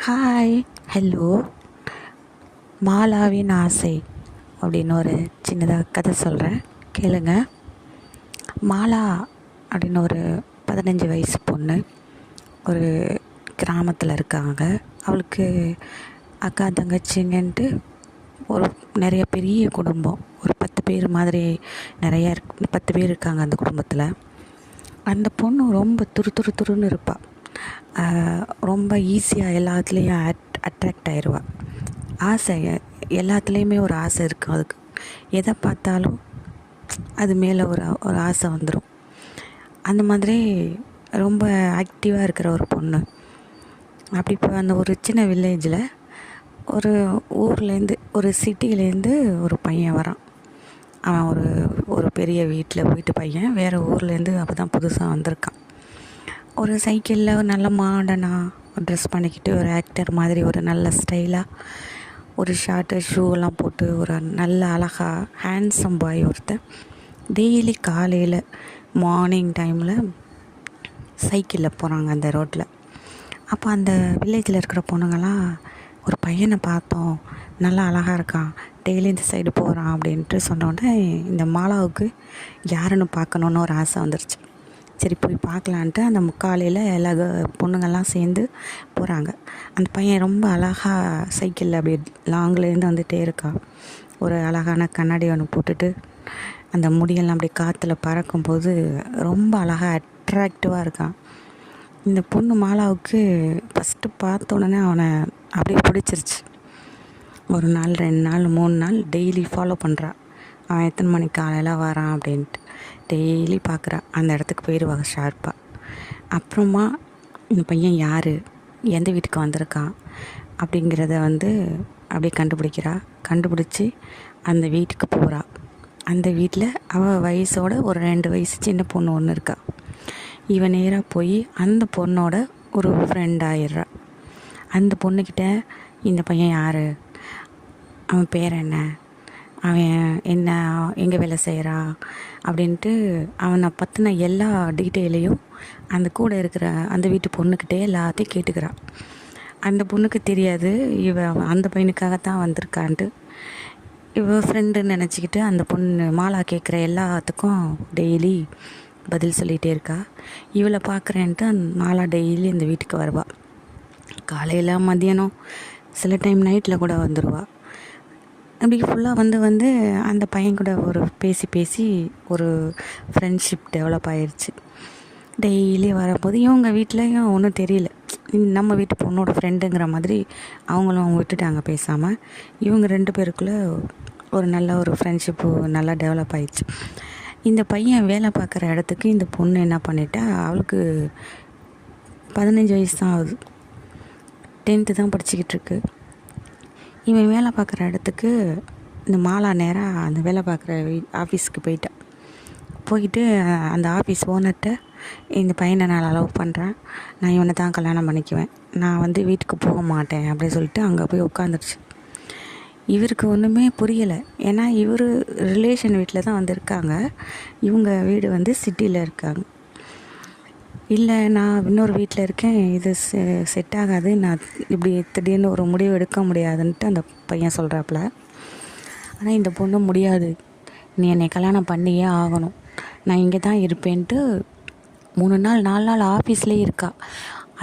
Hi, hello. மாலாவின் ஆசை அப்படின்னு ஒரு சின்னதாக கதை சொல்கிறேன், கேளுங்க. மாலா அப்படின்னு ஒரு 15 வயசு பொண்ணு ஒரு கிராமத்தில் இருக்காங்க. அவளுக்கு அக்கா தங்கச்சிங்கன்ட்டு ஒரு நிறைய பெரிய குடும்பம், ஒரு 10 பேர் மாதிரி நிறையா 10 பேர் இருக்காங்க அந்த குடும்பத்தில். அந்த பொண்ணு ரொம்ப துரு துரு துருன்னு இருப்பாள். ரொம்ப ஈஸியாக எல்லாத்துலேயும் அட்ராக்ட் ஆயிடுவாள். ஆசை, எல்லாத்துலேயுமே ஒரு ஆசை இருக்கும் அதுக்கு. எதை பார்த்தாலும் அது மேலே ஒரு ஒரு ஆசை வந்துடும். அந்த மாதிரி ரொம்ப ஆக்டிவாக இருக்கிற ஒரு பொண்ணு. அப்படி இப்போ அந்த ஒரு சின்ன வில்லேஜில் ஒரு ஊர்லேருந்து, ஒரு சிட்டிலேருந்து ஒரு பையன் வரான். அவன் ஒரு ஒரு பெரிய வீட்டில் போயிட்டு பையன் வேறு ஊர்லேருந்து அப்போ தான் புதுசாக வந்திருக்கான். ஒரு சைக்கிளில் நல்ல மாடர்னாக ட்ரெஸ் பண்ணிக்கிட்டு, ஒரு ஆக்டர் மாதிரி ஒரு நல்ல ஸ்டைலாக ஒரு ஷார்ட்டு ஷூவெல்லாம் போட்டு ஒரு நல்ல அழகாக ஹேண்ட்ஸம் பாய் ஒருத்தன் டெய்லி காலையில் மார்னிங் டைமில் சைக்கிளில் போகிறாங்க அந்த ரோட்டில். அப்போ அந்த வில்லேஜில் இருக்கிற பொண்ணுங்கள்லாம், ஒரு பையனை பார்த்தோம், நல்லா அழகாக இருக்கான், டெய்லி இந்த சைடு போகிறான் அப்படின்ட்டு சொன்னோடனே இந்த மாலாவுக்கு யாருன்னு பார்க்கணுன்னு ஒரு ஆசை வந்துருச்சு. சரி போய் பார்க்கலான்ட்டு அந்த காலையில் எல்லா பொண்ணுங்கள்லாம் சேர்ந்து போகிறாங்க. அந்த பையன் ரொம்ப அழகாக சைக்கிளில் அப்படியே லாங்லேருந்து வந்துகிட்டே இருக்கான். ஒரு அழகான கண்ணாடி ஒன்று போட்டுட்டு அந்த முடியெல்லாம் அப்படியே காற்றுல பறக்கும்போது ரொம்ப அழகாக அட்ராக்டிவாக இருக்கான். இந்த பொண்ணு மாலாவுக்கு ஃபஸ்ட்டு பார்த்த உடனே அவனை அப்படியே பிடிச்சிருச்சு. ஒரு நாள், 2 நாள், 3 நாள் டெய்லி ஃபாலோ பண்ணுறா. அவன் எத்தனை மணிக்கு காலையில் வரான் அப்படின்ட்டு டெய்லி பார்க்குறா. அந்த இடத்துக்கு போயிடுவாங்க ஷார்ப்பாக. அப்புறமா இந்த பையன் யார், எந்த வீட்டுக்கு வந்திருக்கான் அப்படிங்கிறத அப்படியே கண்டுபிடிச்சி அந்த வீட்டுக்கு போகிறா. அந்த வீட்டில் அவள் வயசோட ஒரு 2 வயசு சின்ன பொண்ணு ஒன்று இருக்கா. இவன் நேராக போய் அந்த பொண்ணோட ஒரு ஃப்ரெண்ட் ஆயிடுறா. அந்த பொண்ணுக்கிட்ட இந்த பையன் யார், அவன் பேர் என்ன, அவன் என்ன, எங்கே வேலை செய்கிறான் அப்படின்ட்டு அவனை பற்றின எல்லா டீட்டெயிலையும் அந்த கூட இருக்கிற அந்த வீட்டு பொண்ணுக்கிட்டே எல்லாத்தையும் கேட்டுக்கிறான். அந்த பொண்ணுக்கு தெரியாது இவ அந்த பையனுக்காகத்தான் வந்திருக்கான்ட்டு. இவ ஃப்ரெண்டுன்னு நினச்சிக்கிட்டு அந்த பொண்ணு மாலா கேட்குற எல்லாத்துக்கும் டெய்லி பதில் சொல்லிகிட்டே இருக்கா. இவளை பார்க்குறேன்ட்டு அந்த மாலா டெய்லி இந்த வீட்டுக்கு வருவாள். காலையில், மதியானம், சில டைம் நைட்டில் கூட வந்துடுவாள். அப்படி ஃபுல்லாக வந்து அந்த பையன் கூட ஒரு பேசி ஒரு ஃப்ரெண்ட்ஷிப் டெவலப் ஆயிடுச்சு. டெய்லி வரும்போது இவங்க வீட்லேயும் ஒன்றும் தெரியல, நம்ம வீட்டு பொண்ணோட ஃப்ரெண்டுங்கிற மாதிரி அவங்களும் விட்டுட்டாங்க பேசாமல். இவங்க 2 பேருக்குள்ளே ஒரு நல்ல ஒரு ஃப்ரெண்ட்ஷிப்பு நல்லா டெவலப் ஆயிடுச்சு. இந்த பையன் வேலை பார்க்குற இடத்துக்கு இந்த பொண்ணு என்ன பண்ணிட்டா, அவளுக்கு 15 வயசு தான் ஆகுது, 10th தான் படிச்சுக்கிட்டு இருக்கு. இவன் வேலை பார்க்குற இடத்துக்கு இந்த மாலா நேராக அந்த வேலை பார்க்குற ஆஃபீஸுக்கு போயிட்டு அந்த ஆஃபீஸ் ஓனர்கிட்ட, இந்த பையனை நான் லவ் பண்ணுறேன், நான் இவனை தான் கல்யாணம் பண்ணிக்குவேன், நான் வீட்டுக்கு போக மாட்டேன் அப்படின்னு சொல்லிட்டு அங்கே போய் உட்காந்துருச்சு. இவருக்கு ஒன்றுமே புரியலை. ஏன்னா இவர் ரிலேஷன் வீட்டில் தான் வந்திருக்காங்க, இவங்க வீடு சிட்டியில் இருக்காங்க. இல்லை, நான் இன்னொரு வீட்டில் இருக்கேன், இது செட் ஆகாது, நான் இப்படி திடீர்னு ஒரு முடிவு எடுக்க முடியாதுன்ட்டு அந்த பையன் சொல்கிறாப்புல. ஆனால் இந்த பொண்ணு முடியாது, நீ என்னை கல்யாணம் பண்ணியே ஆகணும், நான் இங்கே தான் இருப்பேன்ட்டு 3 நாள் 4 நாள் ஆஃபீஸ்லேயே இருக்கா.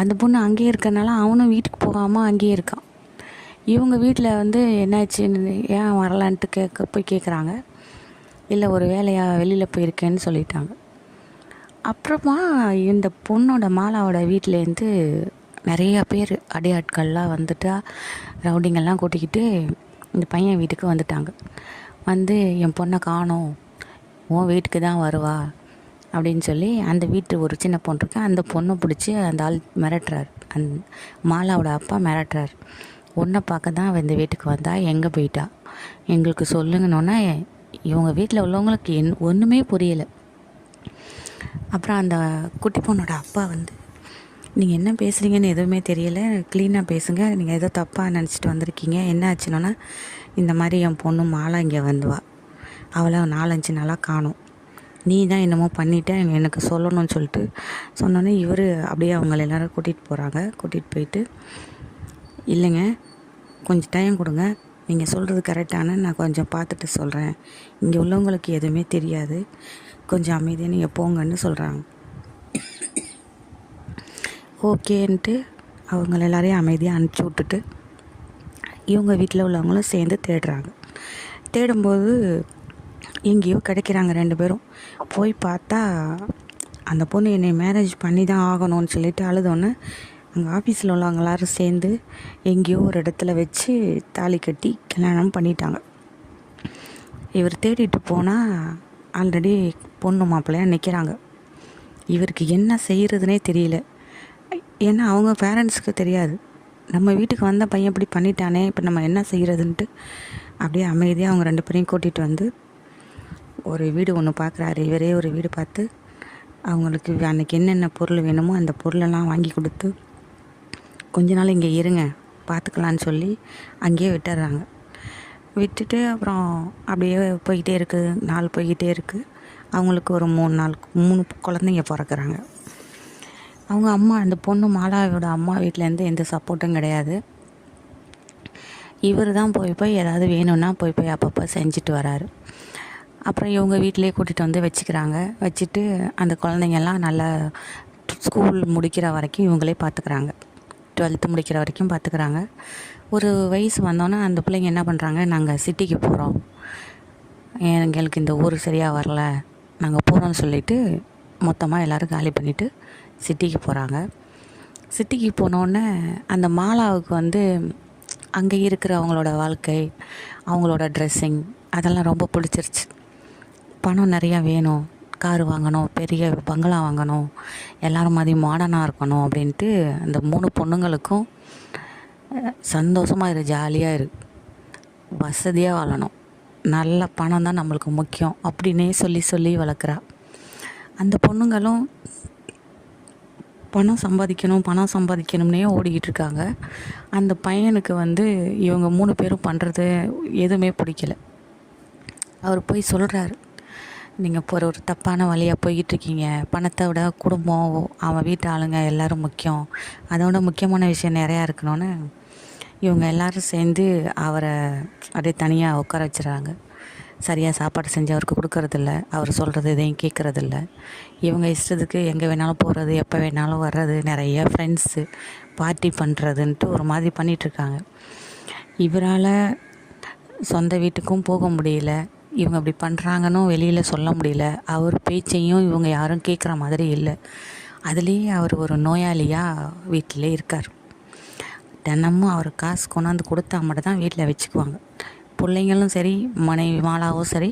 அந்த பொண்ணு அங்கேயே இருக்கனால அவனும் வீட்டுக்கு போகாமல் அங்கேயே இருக்கான். இவங்க வீட்டில் என்னாச்சுன்னு, ஏன் வரலான்ட்டு போய் கேட்குறாங்க. இல்லை, ஒரு வேலையாக வெளியில் போயிருக்கேன்னு சொல்லிட்டாங்க. அப்புறமா இந்த பொண்ணோட மாலாவோட வீட்டிலேருந்து நிறையா பேர் அடியாட்கள்லாம் ரவுடிங்கெல்லாம் கூட்டிக்கிட்டு இந்த பையன் வீட்டுக்கு வந்துட்டாங்க. என் பொண்ணை காணோம், உன் வீட்டுக்கு தான் வருவா அப்படின்னு சொல்லி அந்த வீட்டு ஒரு சின்ன பொண்ணு இருக்கு, அந்த பொண்ணை பிடிச்சி அந்த ஆள் மிரட்டுறார். மாலாவோட அப்பா மிரட்டுறார், உன்னை பார்க்க தான் அவள் இந்த வீட்டுக்கு வந்தா, எங்கே போயிட்டா, எங்களுக்கு சொல்லுங்கன்னொன்னே இவங்க வீட்டில் உள்ளவங்களுக்கு ஒன்றுமே புரியலை. அப்புறம் அந்த குட்டி பொண்ணோட அப்பா நீங்கள் என்ன பேசுகிறீங்கன்னு எதுவுமே தெரியலை, க்ளீனாக பேசுங்க, நீங்கள் ஏதோ தப்பாக நினச்சிட்டு வந்திருக்கீங்க, என்ன ஆச்சுன்னா, இந்த மாதிரி என் பொண்ணு மாலா இங்கே வந்துவா, அவளை 4-5 நாளாக காணும், நீ தான் என்னமோ பண்ணிவிட்ட, எனக்கு சொல்லணும்னு சொல்லிட்டு சொன்னோன்னே இவர் அப்படியே அவங்கள எல்லோரும் கூட்டிகிட்டு போயிட்டு இல்லைங்க, கொஞ்சம் டைம் கொடுங்க, நீங்கள் சொல்கிறது கரெக்டான நான் கொஞ்சம் பார்த்துட்டு சொல்கிறேன், இங்கே உள்ளவங்களுக்கு எதுவுமே தெரியாது, கொஞ்சம் அமைதியாக நீங்கள் போங்கன்னு சொல்கிறாங்க. ஓகேன்ட்டு அவங்கள எல்லாரையும் அமைதியாக அனுப்பிச்சி விட்டுட்டு இவங்க வீட்டில் உள்ளவங்களும் சேர்ந்து தேடுறாங்க. தேடும்போது எங்கேயோ கிடைக்கிறாங்க 2 பேரும். போய் பார்த்தா அந்த பொண்ணு என்னை மேரேஜ் பண்ணி தான் ஆகணும்னு சொல்லிட்டு அழுதோன்னே அங்கே ஆஃபீஸில் உள்ளவங்க எல்லோரும் சேர்ந்து எங்கேயோ ஒரு இடத்துல வச்சு தாலி கட்டி கல்யாணம் பண்ணிட்டாங்க. இவர் தேடிட்டு போனால் ஆல்ரெடி பொண்ணு மாப்பிள்ளையாக நிற்கிறாங்க. இவருக்கு என்ன செய்கிறதுனே தெரியல. ஏன்னா அவங்க பேரண்ட்ஸுக்கு தெரியாது, நம்ம வீட்டுக்கு வந்த பையன் இப்படி பண்ணிட்டானே, இப்போ நம்ம என்ன செய்கிறதுன்ட்டு அப்படியே அமைதியாக அவங்க 2 பேரையும் கூட்டிகிட்டு வந்து ஒரு வீடு ஒன்று பார்க்குறாரு. இவரே ஒரு வீடு பார்த்து அவங்களுக்கு அன்றைக்கி என்னென்ன பொருள் வேணுமோ அந்த பொருளெல்லாம் வாங்கி கொடுத்து கொஞ்ச நாள் இங்கே இருங்க பார்த்துக்கலான்னு சொல்லி அங்கேயே விட்டுடுறாங்க. விட்டுட்டு அப்புறம் அப்படியே போய்கிட்டே இருக்குது, நாள் போய்கிட்டே இருக்குது. அவங்களுக்கு ஒரு 3 குழந்தைங்க பிறக்கிறாங்க. அவங்க அம்மா, அந்த பொண்ணு மாலாவோட அம்மா வீட்டிலேருந்து எந்த சப்போர்ட்டும் கிடையாது. இவர் தான் போய் ஏதாவது வேணும்னா போய் அப்பப்போ செஞ்சுட்டு வராரு. அப்புறம் இவங்க வீட்டிலே கூட்டிகிட்டு வந்து வச்சுக்கிறாங்க. வச்சுட்டு அந்த குழந்தைங்கெல்லாம் நல்லா ஸ்கூல் முடிக்கிற வரைக்கும் இவங்களே பார்த்துக்கிறாங்க. 12th முடிக்கிற வரைக்கும் பார்த்துக்கிறாங்க. ஒரு வயசு வந்தோன்னே அந்த பிள்ளைங்க என்ன பண்ணுறாங்க, நாங்கள் சிட்டிக்கு போகிறோம், எங்களுக்கு இந்த ஊர் சரியாக வரல, நாங்கள் போகிறோம்னு சொல்லிவிட்டு மொத்தமாக எல்லோரும் காலி பண்ணிவிட்டு சிட்டிக்கு போகிறாங்க. சிட்டிக்கு போனோடனே அந்த மாலாவுக்கு வந்து அங்கே இருக்கிற அவங்களோட வாழ்க்கை, அவங்களோட ட்ரெஸ்ஸிங் அதெல்லாம் ரொம்ப பிடிச்சிருச்சு. பணம் நிறையா வேணும், கார் வாங்கணும், பெரிய பங்களா வாங்கணும், எல்லோரும் மாதிரி மாடர்னாக இருக்கணும் அப்படின்ட்டு அந்த 3 பொண்ணுங்களுக்கும் சந்தோஷமாக இரு, ஜாலியாக இரு, வசதியாக வாழணும், நல்ல பணம் தான் நம்மளுக்கு முக்கியம் அப்படின்னே சொல்லி வளர்க்குறா. அந்த பொண்ணுங்களும் பணம் சம்பாதிக்கணும்னே ஓடிக்கிட்டு இருக்காங்க. அந்த பையனுக்கு வந்து இவங்க 3 பேரும் பண்ணுறது எதுவுமே பிடிக்கல. அவர் போய் சொல்கிறாரு, நீங்கள் போகிற ஒரு தப்பான வழியாக போய்கிட்ருக்கீங்க, பணத்தை விட குடும்பம், அவன் வீட்டு ஆளுங்க எல்லோரும் முக்கியம், அதோட முக்கியமான விஷயம் நிறையா இருக்கணும்னு இவங்க எல்லோரும் சேர்ந்து அவரை அப்படியே தனியாக உட்கார வச்சுறாங்க. சரியாக சாப்பாடு செஞ்சு அவருக்கு கொடுக்கறதில்ல, அவர் சொல்கிறது எதையும் கேட்குறதில்ல. இவங்க இஷ்டத்துக்கு எங்கே வேணாலும் போகிறது, எப்போ வேணாலும் வர்றது, நிறைய ஃப்ரெண்ட்ஸு பார்ட்டி பண்ணுறதுன்ட்டு ஒரு மாதிரி பண்ணிகிட்ருக்காங்க. இவரால் சொந்த வீட்டுக்கும் போக முடியல, இவங்க அப்படி பண்ணுறாங்கன்னு வெளியில் சொல்ல முடியல, அவர் பேச்சையும் இவங்க யாரும் கேட்குற மாதிரி இல்லை. அதுலேயே அவர் ஒரு நோயாளியாக வீட்டிலே இருக்கார். தினமும் அவர் காசு கொண்டாந்து கொடுத்தா மட்டும் தான் வீட்டில் வச்சுக்குவாங்க. பிள்ளைங்களும் சரி, மனைவி மாலாவும் சரி,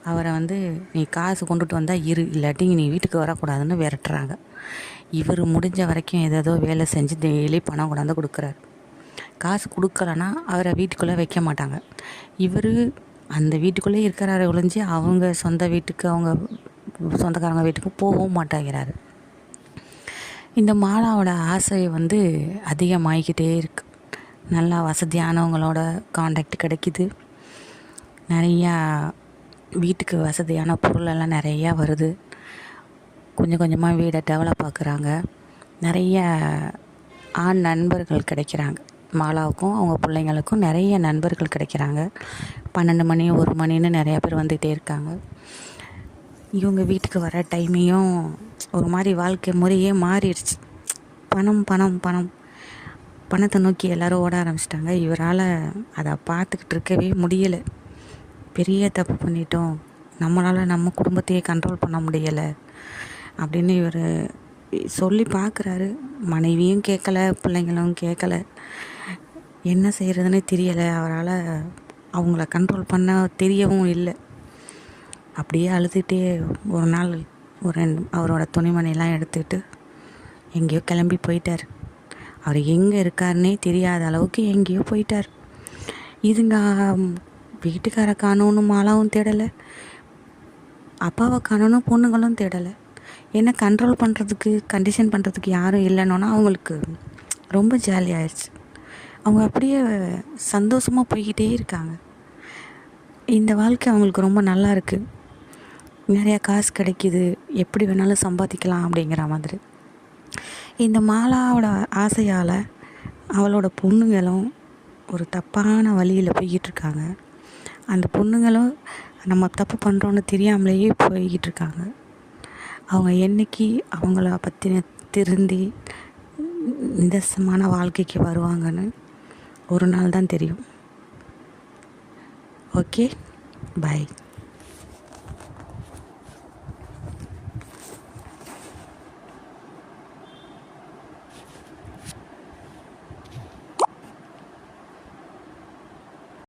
அவரை வந்து நீ காசு கொண்டுட்டு வந்தால் இரு, இல்லாட்டி நீ வீட்டுக்கு வரக்கூடாதுன்னு விரட்டுறாங்க. இவர் முடிஞ்ச வரைக்கும் ஏதோ வேலை செஞ்சு டெய்லி பணம் கொண்டாந்து கொடுக்குறாரு. காசு கொடுக்கலன்னா அவரை வீட்டுக்குள்ளே வைக்க மாட்டாங்க. இவர் அந்த வீட்டுக்குள்ளே இருக்கிறாரு ஒழிஞ்சு அவங்க சொந்த வீட்டுக்கு, அவங்க சொந்தக்காரங்க வீட்டுக்கு போகவும் மாட்டேங்கிறாரு. இந்த மாலாவோட ஆசை வந்து அதிகமாகிக்கிட்டே இருக்குது. நல்லா வசதியானவங்களோட காண்டாக்ட் கிடைக்கிது, நிறையா வீட்டுக்கு வசதியான பொருளெல்லாம் நிறையா வருது, கொஞ்சம் கொஞ்சமாக வீடை டெவலப் ஆக்குறாங்க, நிறைய ஆண் நண்பர்கள் கிடைக்கிறாங்க. மாலாவுக்கும் அவங்க பிள்ளைங்களுக்கும் நிறைய நண்பர்கள் கிடைக்கிறாங்க. 12 மணி 1 மணின்னு நிறையா பேர் வந்துகிட்டே இருக்காங்க. இவங்க வீட்டுக்கு வர டைமையும் ஒரு மாதிரி வாழ்க்கை முறையே மாறிடுச்சு. பணம் பணம் பணம் பணத்தை நோக்கி எல்லோரும் ஓட ஆரம்பிச்சிட்டாங்க. இவரால் அதை பார்த்துக்கிட்டு இருக்கவே முடியலை. பெரிய தப்பு பண்ணிட்டோம், நம்மளால் நம்ம குடும்பத்தையே கண்ட்ரோல் பண்ண முடியலை அப்படின்னு இவர் சொல்லி பார்க்குறாரு. மனைவியும் கேட்கலை, பிள்ளைங்களும் கேட்கலை, என்ன செய்கிறதுனே தெரியலை. அவரால் அவங்கள கண்ட்ரோல் பண்ண தெரியவும் இல்லை. அப்படியே அழுதுகிட்டே ஒரு நாள் அவரோட துணிமணிலாம் எடுத்துக்கிட்டு எங்கேயோ கிளம்பி போயிட்டார். அவர் எங்கே இருக்காருன்னே தெரியாத அளவுக்கு எங்கேயோ போயிட்டார். இதுங்க வீட்டுக்கார காணோன்னு மாலாவும் தேடலை, அப்பாவை காணோன்னு பொண்ணுங்களும் தேடலை. ஏன்னா கண்ட்ரோல் பண்ணுறதுக்கு, கண்டிஷன் பண்ணுறதுக்கு யாரும் இல்லைன்னா அவங்களுக்கு ரொம்ப ஜாலியாகிடுச்சு. அவங்க அப்படியே சந்தோஷமாக போய்கிட்டே இருக்காங்க. இந்த வாழ்க்கை அவங்களுக்கு ரொம்ப நல்லா இருக்குது. நிறையா காசு கிடைக்கிது, எப்படி வேணாலும் சம்பாதிக்கலாம் அப்படிங்கிற மாதிரி. இந்த மாலாவோட ஆசையால் அவளோட பொண்ணுங்களும் ஒரு தப்பான வழியில் போய்கிட்டுருக்காங்க. அந்த பொண்ணுங்களும் நம்ம தப்பு பண்ணுறோன்னு தெரியாமலேயே போய்கிட்டுருக்காங்க. அவங்க என்றைக்கு அவங்கள பற்றின திருந்தி நிதர்சனமான வாழ்க்கைக்கு வருவாங்கன்னு ஒரு நாள் தான் தெரியும். ஓகே, பாய்.